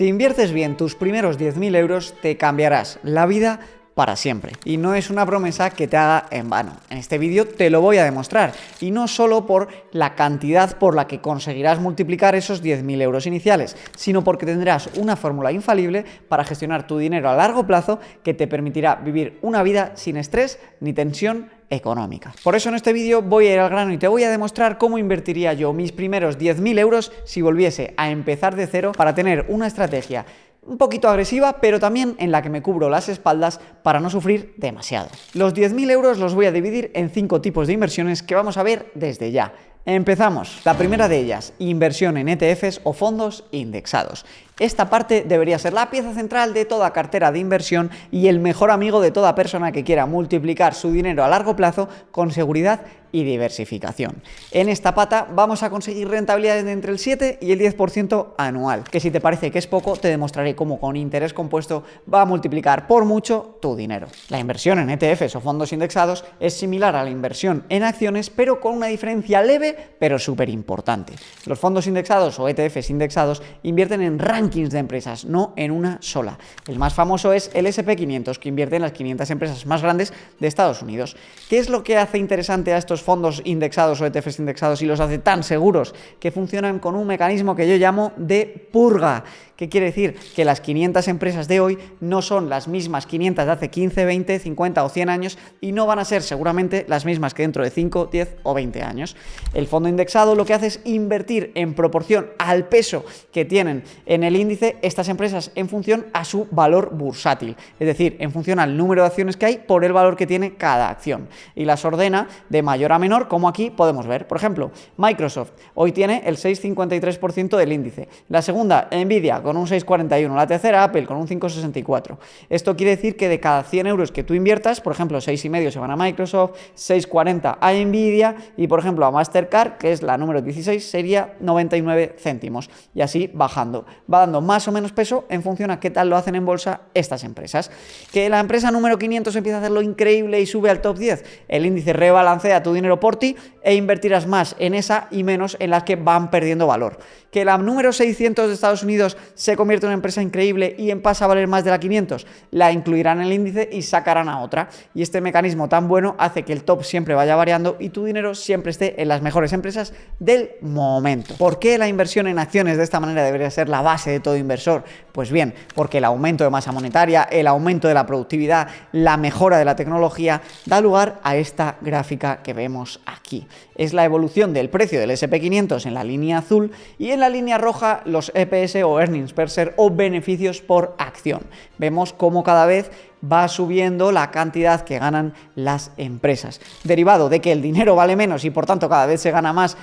Si inviertes bien tus primeros 10.000 euros, te cambiarás la vida para siempre. Y no es una promesa que te haga en vano. En este vídeo te lo voy a demostrar. Y no solo por la cantidad por la que conseguirás multiplicar esos 10.000 euros iniciales, sino porque tendrás una fórmula infalible para gestionar tu dinero a largo plazo que te permitirá vivir una vida sin estrés ni tensión económica. Por eso en este vídeo voy a ir al grano y te voy a demostrar cómo invertiría yo mis primeros 10.000 euros si volviese a empezar de cero para tener una estrategia un poquito agresiva, pero también en la que me cubro las espaldas para no sufrir demasiado. Los 10.000 euros los voy a dividir en 5 tipos de inversiones que vamos a ver desde ya. Empezamos. La primera de ellas, inversión en ETFs o fondos indexados. Esta parte debería ser la pieza central de toda cartera de inversión y el mejor amigo de toda persona que quiera multiplicar su dinero a largo plazo con seguridad y diversificación. En esta pata vamos a conseguir rentabilidades de entre el 7 y el 10% anual, que si te parece que es poco, te demostraré cómo con interés compuesto va a multiplicar por mucho tu dinero. La inversión en ETFs o fondos indexados es similar a la inversión en acciones, pero con una diferencia leve, pero súper importante. Los fondos indexados o ETFs indexados invierten en rankings de empresas, no en una sola. El más famoso es el S&P 500, que invierte en las 500 empresas más grandes de Estados Unidos. ¿Qué es lo que hace interesante a estos fondos indexados o ETFs indexados y los hace tan seguros? Que funcionan con un mecanismo que yo llamo de purga. ¿Qué quiere decir? Que las 500 empresas de hoy no son las mismas 500 de hace 15, 20, 50 o 100 años y no van a ser seguramente las mismas que dentro de 5, 10 o 20 años. El fondo indexado lo que hace es invertir en proporción al peso que tienen en el índice estas empresas en función a su valor bursátil, es decir, en función al número de acciones que hay por el valor que tiene cada acción. Y las ordena de mayor a menor, como aquí podemos ver. Por ejemplo, Microsoft hoy tiene el 6,53% del índice. La segunda, Nvidia, con un 6,41%. La tercera, Apple, con un 5,64%. Esto quiere decir que de cada 100 euros que tú inviertas, por ejemplo, 6,5 se van a Microsoft, 6,40 a Nvidia y, por ejemplo, a Mastercard, que es la número 16, sería 99 céntimos. Y así bajando. Va dando más o menos peso en función a qué tal lo hacen en bolsa estas empresas. Que la empresa número 500 empieza a hacerlo increíble y sube al top 10. El índice rebalancea tu dinero por ti e invertirás más en esa y menos en las que van perdiendo valor. Que la número 600 de Estados Unidos se convierte en una empresa increíble y pasa a valer más de la 500, la incluirán en el índice y sacarán a otra. Y este mecanismo tan bueno hace que el top siempre vaya variando y tu dinero siempre esté en las mejores empresas del momento. ¿Por qué la inversión en acciones de esta manera debería ser la base de todo inversor? Pues bien, porque el aumento de masa monetaria, el aumento de la productividad, la mejora de la tecnología da lugar a esta gráfica que vemos aquí. Es la evolución del precio del S&P 500 en la línea azul y en la línea roja los EPS o Earnings per Share o beneficios por acción. Vemos cómo cada vez va subiendo la cantidad que ganan las empresas, derivado de que el dinero vale menos y por tanto cada vez se gana más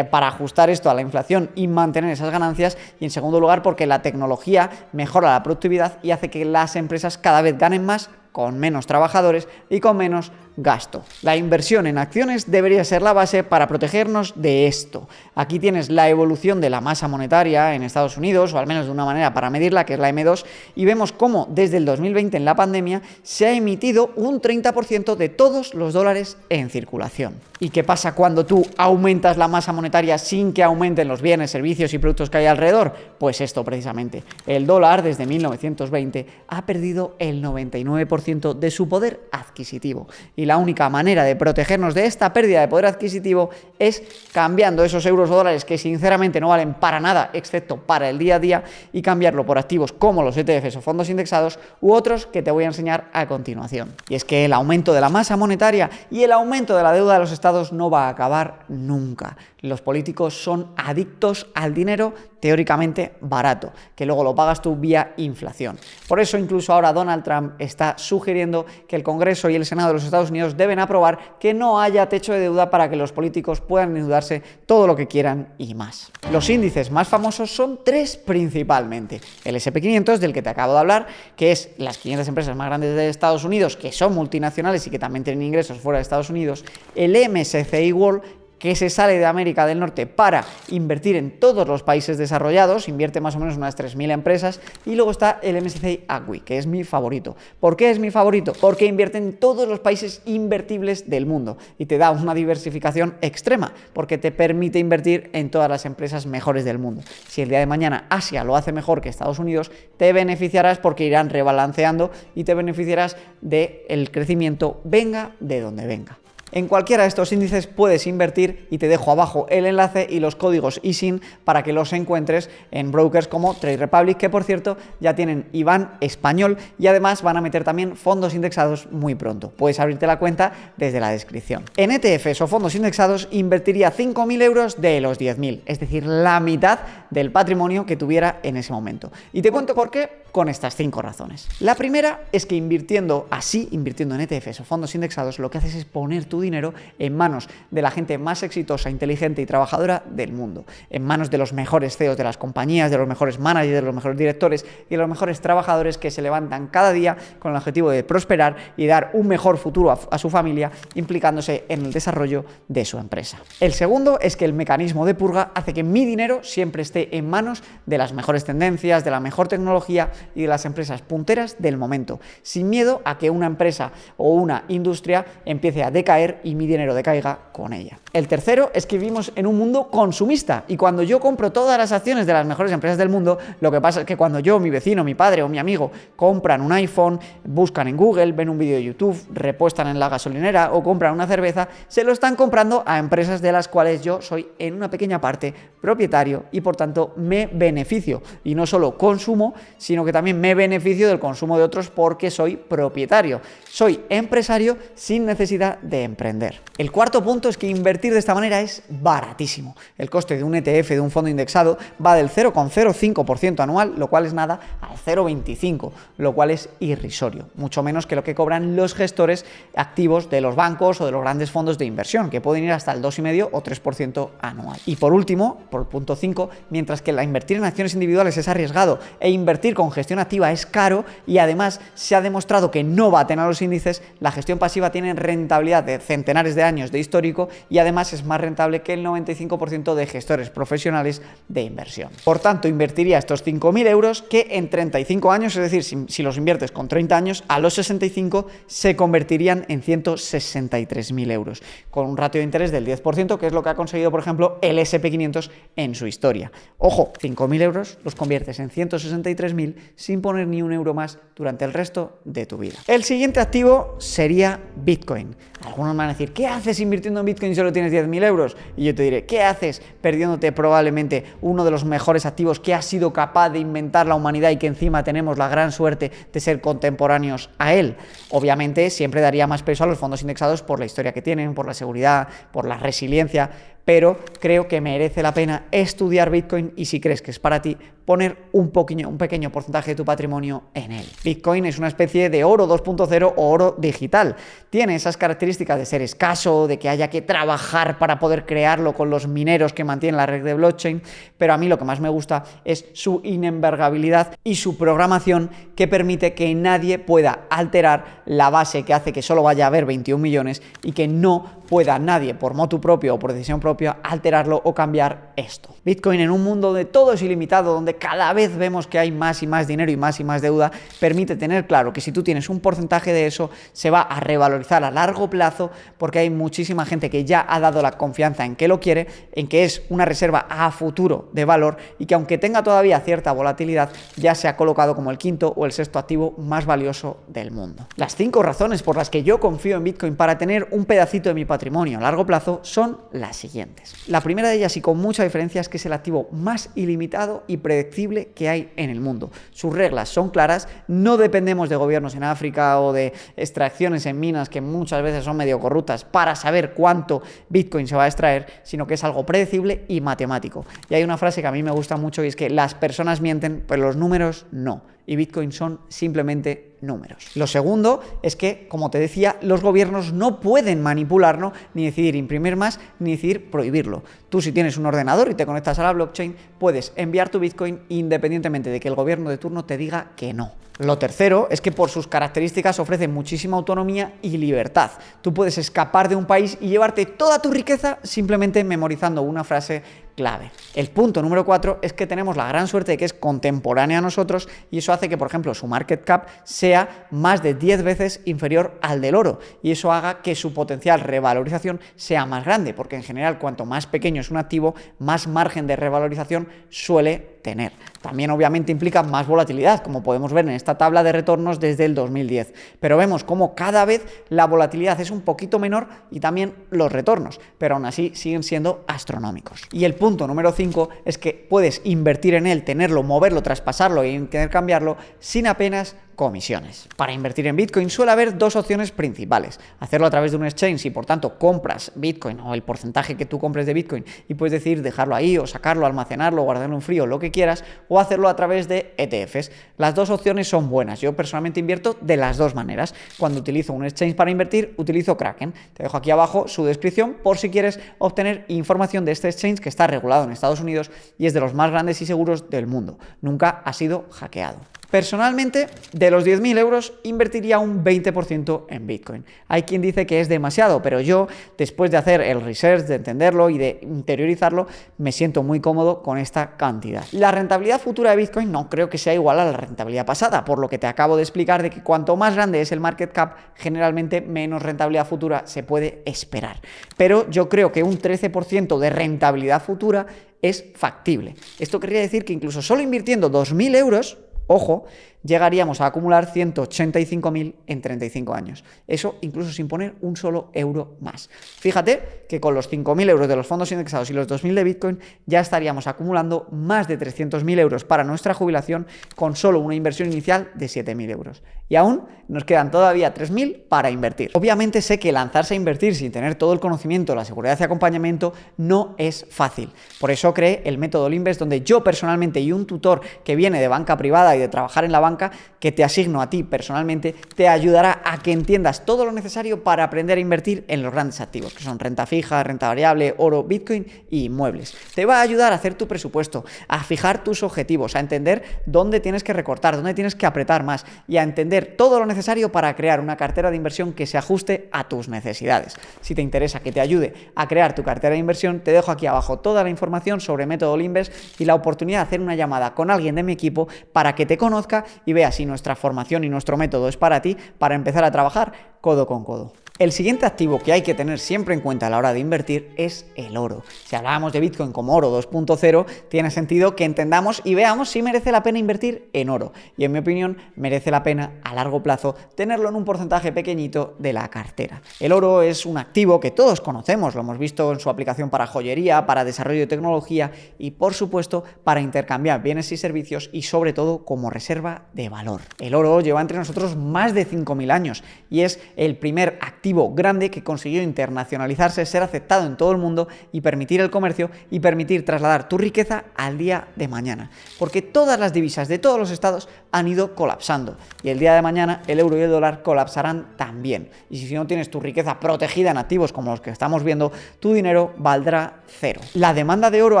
para ajustar esto a la inflación y mantener esas ganancias, y en segundo lugar porque la tecnología mejora la productividad y hace que las empresas cada vez ganen más con menos trabajadores y con menos gasto. La inversión en acciones debería ser la base para protegernos de esto. Aquí tienes la evolución de la masa monetaria en Estados Unidos, o al menos de una manera para medirla, que es la M2, y vemos cómo desde el 2020 en la pandemia se ha emitido un 30% de todos los dólares en circulación. ¿Y qué pasa cuando tú aumentas la masa monetaria sin que aumenten los bienes, servicios y productos que hay alrededor? Pues esto precisamente. El dólar desde 1920 ha perdido el 99% de su poder adquisitivo. Y la única manera de protegernos de esta pérdida de poder adquisitivo es cambiando esos euros o dólares que sinceramente no valen para nada, excepto para el día a día, y cambiarlo por activos como los ETFs o fondos indexados u otros que te voy a enseñar a continuación. Y es que el aumento de la masa monetaria y el aumento de la deuda de los estados no va a acabar nunca. Los políticos son adictos al dinero teóricamente barato, que luego lo pagas tú vía inflación. Por eso incluso ahora Donald Trump está sugiriendo que el Congreso y el Senado de los Estados Unidos deben aprobar que no haya techo de deuda para que los políticos puedan endeudarse todo lo que quieran y más. Los índices más famosos son 3 principalmente. El S&P 500, del que te acabo de hablar, que es las 500 empresas más grandes de Estados Unidos, que son multinacionales y que también tienen ingresos fuera de Estados Unidos. El MSCI World, que se sale de América del Norte para invertir en todos los países desarrollados, invierte más o menos unas 3.000 empresas, y luego está el MSCI ACWI, que es mi favorito. ¿Por qué es mi favorito? Porque invierte en todos los países invertibles del mundo y te da una diversificación extrema, porque te permite invertir en todas las empresas mejores del mundo. Si el día de mañana Asia lo hace mejor que Estados Unidos, te beneficiarás porque irán rebalanceando y te beneficiarás del crecimiento venga de donde venga. En cualquiera de estos índices puedes invertir y te dejo abajo el enlace y los códigos ISIN para que los encuentres en brokers como Trade Republic, que por cierto ya tienen IBAN español y además van a meter también fondos indexados muy pronto. Puedes abrirte la cuenta desde la descripción. En ETFs o fondos indexados invertiría 5.000 euros de los 10.000, es decir, la mitad del patrimonio que tuviera en ese momento. Y te cuento por qué con estas 5 razones. La primera es que invirtiendo en ETFs o fondos indexados, lo que haces es poner tu dinero en manos de la gente más exitosa, inteligente y trabajadora del mundo, en manos de los mejores CEOs de las compañías, de los mejores managers, de los mejores directores y de los mejores trabajadores que se levantan cada día con el objetivo de prosperar y dar un mejor futuro a su familia, implicándose en el desarrollo de su empresa. El segundo es que el mecanismo de purga hace que mi dinero siempre esté en manos de las mejores tendencias, de la mejor tecnología y de las empresas punteras del momento, sin miedo a que una empresa o una industria empiece a decaer y mi dinero decaiga con ella. El tercero es que vivimos en un mundo consumista y cuando yo compro todas las acciones de las mejores empresas del mundo, lo que pasa es que cuando yo, mi vecino, mi padre o mi amigo compran un iPhone, buscan en Google, ven un vídeo de YouTube, repuestan en la gasolinera o compran una cerveza, se lo están comprando a empresas de las cuales yo soy en una pequeña parte propietario y por tanto me beneficio. Y no solo consumo, sino que también me beneficio del consumo de otros porque soy propietario. Soy empresario sin necesidad de emprender. El cuarto punto es que invertir de esta manera es baratísimo. El coste de un ETF, de un fondo indexado, va del 0,05% anual, lo cual es nada, al 0,25%, lo cual es irrisorio. Mucho menos que lo que cobran los gestores activos de los bancos o de los grandes fondos de inversión, que pueden ir hasta el 2,5 o 3% anual. Y por último, por el punto 5, mientras que invertir en acciones individuales es arriesgado e invertir con gestión activa es caro y además se ha demostrado que no baten a los índices, la gestión pasiva tiene rentabilidad de centenares de años de histórico y además es más rentable que el 95% de gestores profesionales de inversión. Por tanto, invertiría estos 5.000 euros que en 35 años, es decir, si los inviertes con 30 años, a los 65 se convertirían en 163.000 euros, con un ratio de interés del 10%, que es lo que ha conseguido, por ejemplo, el SP500 en su historia. Ojo, 5.000 euros los conviertes en 163.000 sin poner ni un euro más durante el resto de tu vida. El siguiente activo sería Bitcoin. Algunos van a decir, ¿qué haces invirtiendo en Bitcoin si solo tienes 10.000 euros? Y yo te diré, ¿qué haces perdiéndote probablemente uno de los mejores activos que ha sido capaz de inventar la humanidad y que encima tenemos la gran suerte de ser contemporáneos a él? Obviamente siempre daría más peso a los fondos indexados por la historia que tienen, por la seguridad, por la resiliencia, pero creo que merece la pena estudiar Bitcoin y si crees que es para ti, poner un pequeño porcentaje de tu patrimonio en él. Bitcoin es una especie de oro 2.0 o oro digital. Tiene esas características de ser escaso, de que haya que trabajar para poder crearlo con los mineros que mantienen la red de blockchain, pero a mí lo que más me gusta es su inembargabilidad y su programación que permite que nadie pueda alterar la base que hace que solo vaya a haber 21 millones y que no pueda nadie por motu propio o por decisión propia alterarlo o cambiar esto. Bitcoin en un mundo donde todo es ilimitado, donde cada vez vemos que hay más y más dinero y más deuda, permite tener claro que si tú tienes un porcentaje de eso se va a revalorizar a largo plazo porque hay muchísima gente que ya ha dado la confianza en que lo quiere, en que es una reserva a futuro de valor y que aunque tenga todavía cierta volatilidad ya se ha colocado como el quinto o el sexto activo más valioso del mundo. Las 5 razones por las que yo confío en Bitcoin para tener un pedacito de mi patrimonio a largo plazo son las siguientes. La primera de ellas y con mucha diferencia es que es el activo más ilimitado y predecible que hay en el mundo. Sus reglas son claras, no dependemos de gobiernos en África o de extracciones en minas que muchas veces son medio corruptas para saber cuánto Bitcoin se va a extraer, sino que es algo predecible y matemático. Y hay una frase que a mí me gusta mucho y es que las personas mienten, pero los números no. Y Bitcoin son simplemente números. Lo segundo es que, como te decía, los gobiernos no pueden manipularlo, ni decidir imprimir más, ni decidir prohibirlo. Tú, si tienes un ordenador y te conectas a la blockchain, puedes enviar tu Bitcoin independientemente de que el gobierno de turno te diga que no. Lo tercero es que por sus características ofrece muchísima autonomía y libertad. Tú puedes escapar de un país y llevarte toda tu riqueza simplemente memorizando una frase clave. El punto número 4 es que tenemos la gran suerte de que es contemporánea a nosotros y eso hace que, por ejemplo, su market cap sea más de 10 veces inferior al del oro y eso haga que su potencial revalorización sea más grande, porque en general cuanto más pequeño es un activo, más margen de revalorización suele tener. También obviamente implica más volatilidad, como podemos ver en esta tabla de retornos desde el 2010, pero vemos como cada vez la volatilidad es un poquito menor y también los retornos, pero aún así siguen siendo astronómicos. Y el punto número 5 es que puedes invertir en él, tenerlo, moverlo, traspasarlo e intercambiarlo sin apenas comisiones. Para invertir en Bitcoin suele haber dos opciones principales. Hacerlo a través de un exchange y por tanto compras Bitcoin o el porcentaje que tú compres de Bitcoin y puedes decidir dejarlo ahí o sacarlo, almacenarlo, guardarlo en frío, lo que quieras, o hacerlo a través de ETFs. Las dos opciones son buenas. Yo personalmente invierto de las dos maneras. Cuando utilizo un exchange para invertir, utilizo Kraken. Te dejo aquí abajo su descripción por si quieres obtener información de este exchange que está regulado en Estados Unidos y es de los más grandes y seguros del mundo. Nunca ha sido hackeado. Personalmente, de los 10.000 euros, invertiría un 20% en Bitcoin. Hay quien dice que es demasiado, pero yo, después de hacer el research, de entenderlo y de interiorizarlo, me siento muy cómodo con esta cantidad. La rentabilidad futura de Bitcoin no creo que sea igual a la rentabilidad pasada, por lo que te acabo de explicar de que cuanto más grande es el market cap, generalmente menos rentabilidad futura se puede esperar. Pero yo creo que un 13% de rentabilidad futura es factible. Esto querría decir que incluso solo invirtiendo 2.000 euros, ojo, llegaríamos a acumular 185.000 en 35 años. Eso incluso sin poner un solo euro más. Fíjate que con los 5.000 euros de los fondos indexados y los 2.000 de Bitcoin ya estaríamos acumulando más de 300.000 euros para nuestra jubilación con solo una inversión inicial de 7.000 euros. Y aún nos quedan todavía 3.000 para invertir. Obviamente sé que lanzarse a invertir sin tener todo el conocimiento, la seguridad y acompañamiento no es fácil. Por eso creé el método Olinvest, donde yo personalmente y un tutor que viene de banca privada y de trabajar en la banca, que te asigno a ti personalmente, te ayudará a que entiendas todo lo necesario para aprender a invertir en los grandes activos, que son renta fija, renta variable, oro, Bitcoin y inmuebles. Te va a ayudar a hacer tu presupuesto, a fijar tus objetivos, a entender dónde tienes que recortar, dónde tienes que apretar más y a entender todo lo necesario para crear una cartera de inversión que se ajuste a tus necesidades. Si te interesa que te ayude a crear tu cartera de inversión, te dejo aquí abajo toda la información sobre método Olinvest y la oportunidad de hacer una llamada con alguien de mi equipo para que te conozca y vea si nuestra formación y nuestro método es para ti, para empezar a trabajar codo con codo. El siguiente activo que hay que tener siempre en cuenta a la hora de invertir es el oro. Si hablábamos de Bitcoin como oro 2.0, tiene sentido que entendamos y veamos si merece la pena invertir en oro. Y en mi opinión, merece la pena a largo plazo tenerlo en un porcentaje pequeñito de la cartera. El oro es un activo que todos conocemos, lo hemos visto en su aplicación para joyería, para desarrollo de tecnología y, por supuesto, para intercambiar bienes y servicios y, sobre todo, como reserva de valor. El oro lleva entre nosotros más de 5.000 años y es el primer activo grande que consiguió internacionalizarse, ser aceptado en todo el mundo y permitir el comercio y permitir trasladar tu riqueza al día de mañana. Porque todas las divisas de todos los estados han ido colapsando y el día de mañana el euro y el dólar colapsarán también. Y si no tienes tu riqueza protegida en activos como los que estamos viendo, tu dinero valdrá cero. La demanda de oro,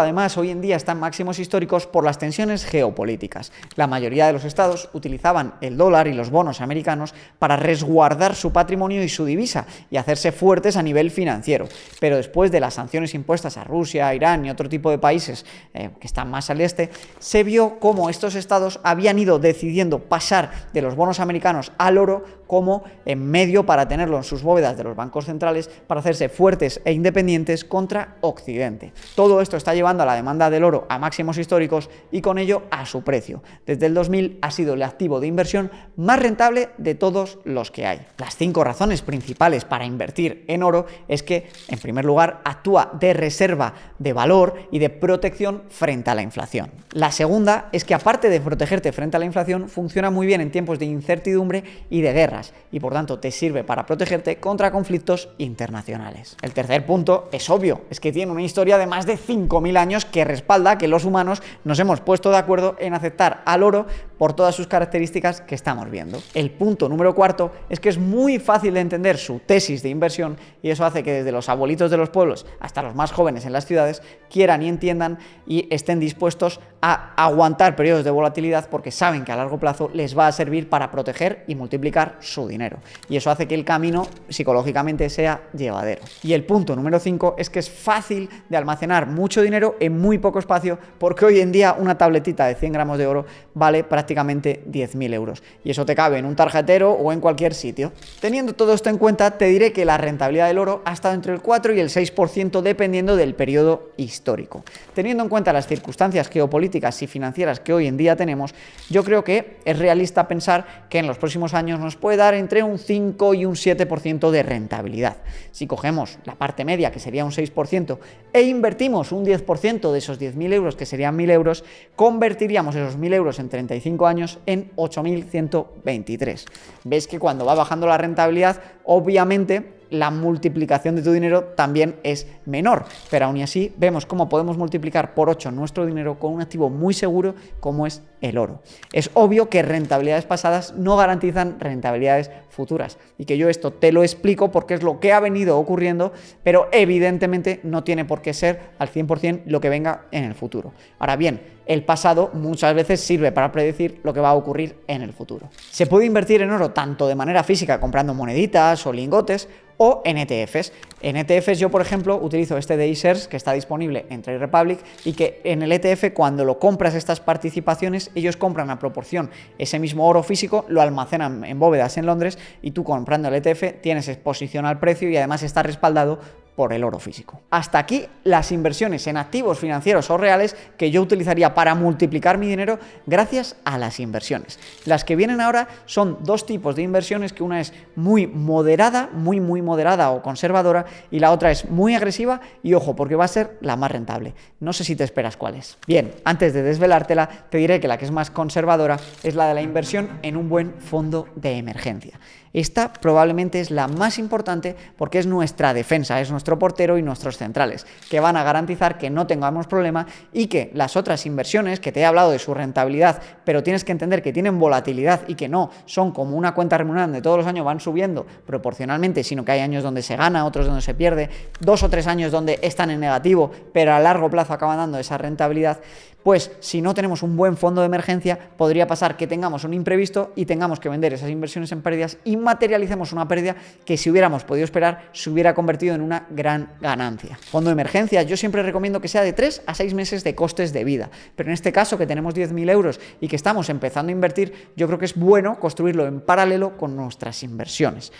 además, hoy en día está en máximos históricos por las tensiones geopolíticas. La mayoría de los estados utilizaban el dólar y los bonos americanos para resguardar su patrimonio y su divisa y hacerse fuertes a nivel financiero. Pero después de las sanciones impuestas a Rusia, Irán y otro tipo de países que están más al este, se vio cómo estos estados habían ido decidiendo pasar de los bonos americanos al oro como en medio para tenerlo en sus bóvedas de los bancos centrales para hacerse fuertes e independientes contra Occidente. Todo esto está llevando a la demanda del oro a máximos históricos y con ello a su precio. Desde el 2000 ha sido el activo de inversión más rentable de todos los que hay. Las 5 razones principales para invertir en oro es que, en primer lugar, actúa de reserva de valor y de protección frente a la inflación. La segunda es que, aparte de protegerte frente a la inflación, funciona muy bien en tiempos de incertidumbre y de guerras y, por tanto, te sirve para protegerte contra conflictos internacionales. El tercer punto es obvio, es que tiene una historia de más de 5.000 años que respalda que los humanos nos hemos puesto de acuerdo en aceptar al oro por todas sus características que estamos viendo. El punto número cuarto es que es muy fácil de entender su tesis de inversión y eso hace que desde los abuelitos de los pueblos hasta los más jóvenes en las ciudades quieran y entiendan y estén dispuestos a aguantar periodos de volatilidad porque saben que a largo plazo les va a servir para proteger y multiplicar su dinero. Y eso hace que el camino psicológicamente sea llevadero. Y el punto número 5 es que es fácil de almacenar mucho dinero en muy poco espacio porque hoy en día una tabletita de 100 gramos de oro vale prácticamente 10.000 euros. Y eso te cabe en un tarjetero o en cualquier sitio. Teniendo todo esto en cuenta, te diré que la rentabilidad del oro ha estado entre el 4 y el 6% dependiendo del periodo histórico. Teniendo en cuenta las circunstancias geopolíticas y financieras que hoy en día tenemos, yo creo que es realista pensar que en los próximos años nos puede dar entre un 5 y un 7% de rentabilidad. Si cogemos la parte media, que sería un 6%, e invertimos un 10% de esos 10.000 euros, que serían 1.000 euros, convertiríamos esos 1.000 euros en 35 años en 8.123. ¿Ves que cuando va bajando la rentabilidad, obviamente la multiplicación de tu dinero también es menor, pero aún así vemos cómo podemos multiplicar por 8 nuestro dinero con un activo muy seguro como es el oro? Es obvio que rentabilidades pasadas no garantizan rentabilidades futuras y que yo esto te lo explico porque es lo que ha venido ocurriendo, pero evidentemente no tiene por qué ser al 100% lo que venga en el futuro. Ahora bien, el pasado muchas veces sirve para predecir lo que va a ocurrir en el futuro. Se puede invertir en oro tanto de manera física comprando moneditas o lingotes o en ETFs. En ETFs yo, por ejemplo, utilizo este de iShares que está disponible en Trade Republic y que en el ETF cuando lo compras estas participaciones ellos compran a proporción ese mismo oro físico, lo almacenan en bóvedas en Londres y tú comprando el ETF tienes exposición al precio y además está respaldado por el oro físico. Hasta aquí las inversiones en activos financieros o reales que yo utilizaría para multiplicar mi dinero gracias a las inversiones. Las que vienen ahora son dos tipos de inversiones, que una es muy moderada, muy moderada o conservadora, y la otra es muy agresiva y ojo, porque va a ser la más rentable. No sé si te esperas cuál es. Bien, antes de desvelártela, te diré que la que es más conservadora es la de la inversión en un buen fondo de emergencia. Esta probablemente es la más importante porque es nuestra defensa, es nuestro portero y nuestros centrales, que van a garantizar que no tengamos problema y que las otras inversiones, que te he hablado de su rentabilidad, pero tienes que entender que tienen volatilidad y que no son como una cuenta remunerada donde todos los años van subiendo proporcionalmente, sino que hay años donde se gana, otros donde se pierde, 2 o 3 años donde están en negativo, pero a largo plazo acaban dando esa rentabilidad. Pues si no tenemos un buen fondo de emergencia, podría pasar que tengamos un imprevisto y tengamos que vender esas inversiones en pérdidas y materialicemos una pérdida que si hubiéramos podido esperar se hubiera convertido en una gran ganancia. Fondo de emergencia, yo siempre recomiendo que sea de 3 a 6 meses de costes de vida, pero en este caso que tenemos 10.000 euros y que estamos empezando a invertir, yo creo que es bueno construirlo en paralelo con nuestras inversiones.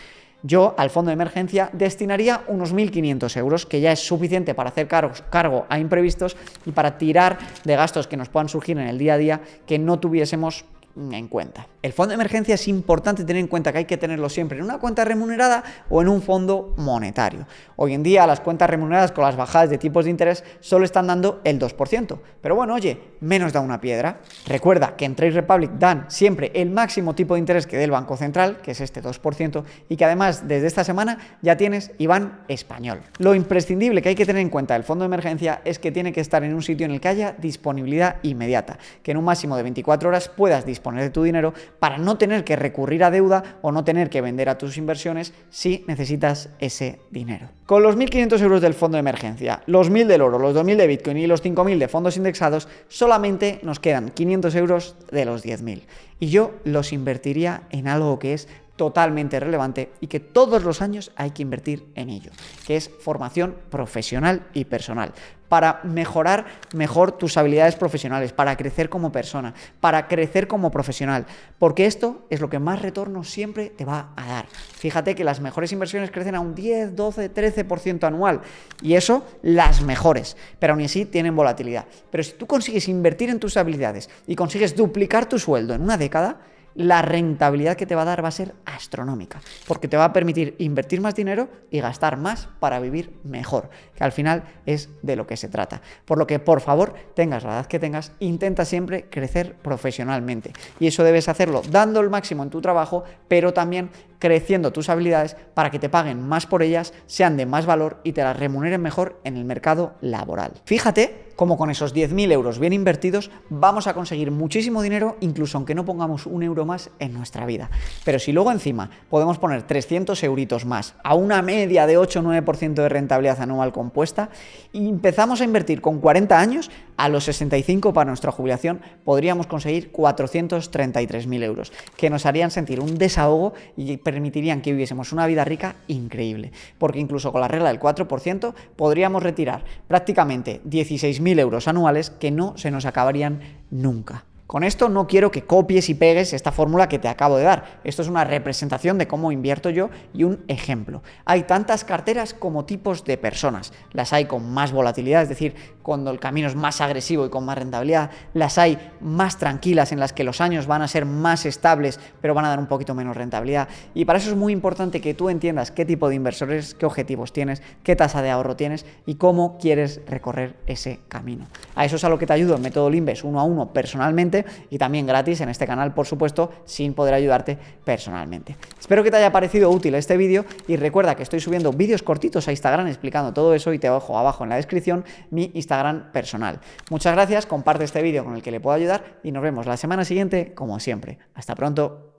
Yo al fondo de emergencia destinaría unos 1.500 euros, que ya es suficiente para hacer cargo a imprevistos y para tirar de gastos que nos puedan surgir en el día a día que no tuviésemos en cuenta. El fondo de emergencia es importante tener en cuenta que hay que tenerlo siempre en una cuenta remunerada o en un fondo monetario. Hoy en día las cuentas remuneradas con las bajadas de tipos de interés solo están dando el 2%, pero bueno, oye, menos da una piedra. Recuerda que en Trade Republic dan siempre el máximo tipo de interés que dé el Banco Central, que es este 2%, y que además desde esta semana ya tienes IBAN español. Lo imprescindible que hay que tener en cuenta del fondo de emergencia es que tiene que estar en un sitio en el que haya disponibilidad inmediata, que en un máximo de 24 horas puedas disponer de tu dinero para no tener que recurrir a deuda o no tener que vender a tus inversiones si necesitas ese dinero. Con los 1.500 euros del fondo de emergencia, los 1.000 del oro, los 2.000 de Bitcoin y los 5.000 de fondos indexados, solamente nos quedan 500 euros de los 10.000. Y yo los invertiría en algo que es totalmente relevante y que todos los años hay que invertir en ello, que es formación profesional y personal, para mejorar mejor tus habilidades profesionales, para crecer como persona, para crecer como profesional, porque esto es lo que más retorno siempre te va a dar. Fíjate que las mejores inversiones crecen a un 10, 12, 13% anual, y eso las mejores, pero aún así tienen volatilidad. Pero si tú consigues invertir en tus habilidades y consigues duplicar tu sueldo en una década, la rentabilidad que te va a dar va a ser astronómica, porque te va a permitir invertir más dinero y gastar más para vivir mejor, que al final es de lo que se trata. Por lo que, por favor, tengas la edad que tengas, intenta siempre crecer profesionalmente, y eso debes hacerlo dando el máximo en tu trabajo, pero también creciendo tus habilidades para que te paguen más por ellas, sean de más valor y te las remuneren mejor en el mercado laboral. Fíjate cómo con esos 10.000 euros bien invertidos vamos a conseguir muchísimo dinero, incluso aunque no pongamos un euro más en nuestra vida. Pero si luego encima podemos poner 300 euritos más a una media de 8-9% de rentabilidad anual compuesta y empezamos a invertir con 40 años, a los 65 para nuestra jubilación podríamos conseguir 433.000 euros, que nos harían sentir un desahogo y permitirían que viviésemos una vida rica increíble, porque incluso con la regla del 4% podríamos retirar prácticamente 16.000 euros anuales que no se nos acabarían nunca. Con esto no quiero que copies y pegues esta fórmula que te acabo de dar. Esto es una representación de cómo invierto yo y un ejemplo. Hay tantas carteras como tipos de personas. Las hay con más volatilidad, es decir, cuando el camino es más agresivo y con más rentabilidad. Las hay más tranquilas, en las que los años van a ser más estables, pero van a dar un poquito menos rentabilidad. Y para eso es muy importante que tú entiendas qué tipo de inversores, qué objetivos tienes, qué tasa de ahorro tienes y cómo quieres recorrer ese camino. A eso es a lo que te ayudo en Método Limbes 1 a 1 personalmente, y también gratis en este canal, por supuesto, sin poder ayudarte personalmente. Espero que te haya parecido útil este vídeo y recuerda que estoy subiendo vídeos cortitos a Instagram explicando todo eso y te dejo abajo en la descripción mi Instagram personal. Muchas gracias, comparte este vídeo con el que le puedo ayudar y nos vemos la semana siguiente, como siempre. Hasta pronto.